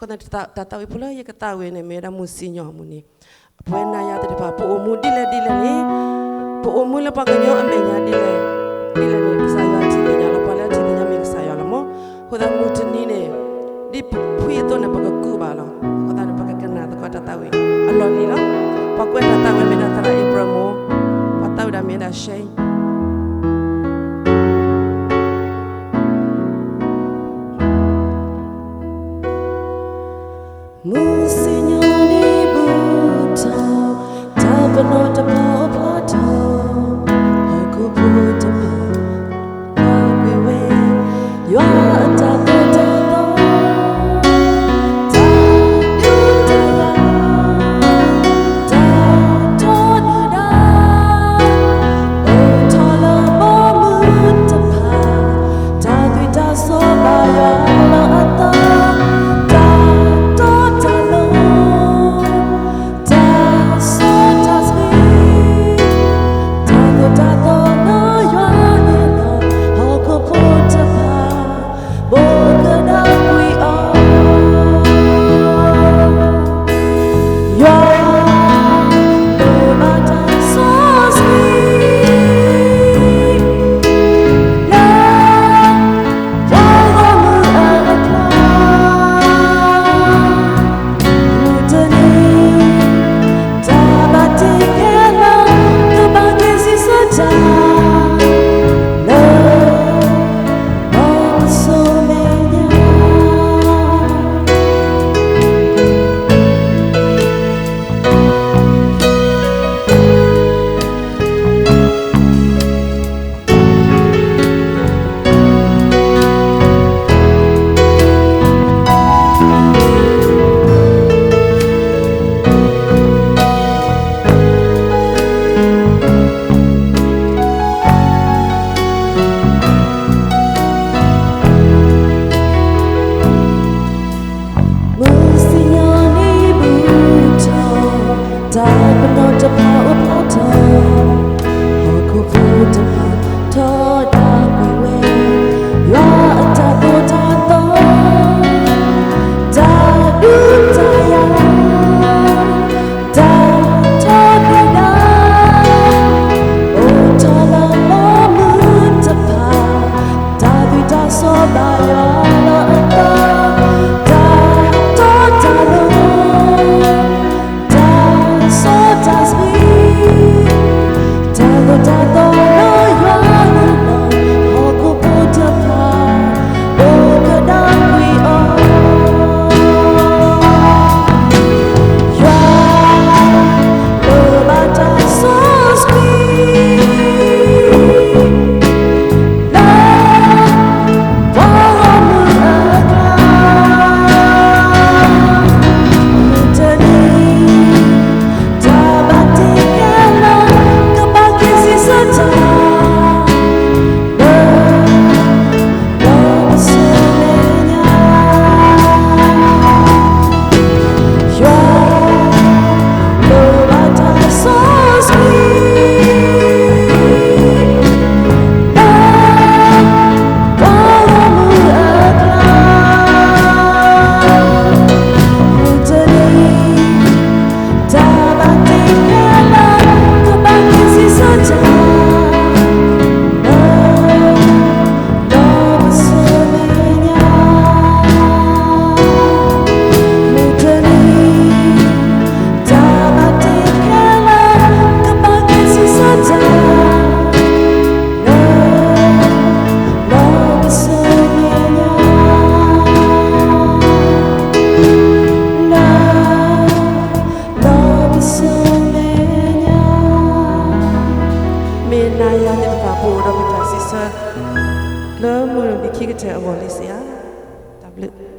ko na tahu pula ya ketahui ne mera musinya muni buena ya tadi pa po umu dile ni po umu la paganyo amenya dile ni saya citinya la pala citinya mi saya la mo ko da mutni ne di pui to ne pagaku bala ko da ne pagakena ko tahu Allah ni la pa ko tahu mena tara ibramo pa tahu da mena shay musinya ni buta tak pernah dapat aku buta aku we yo tak le mu bi ki ke te awolisia tablet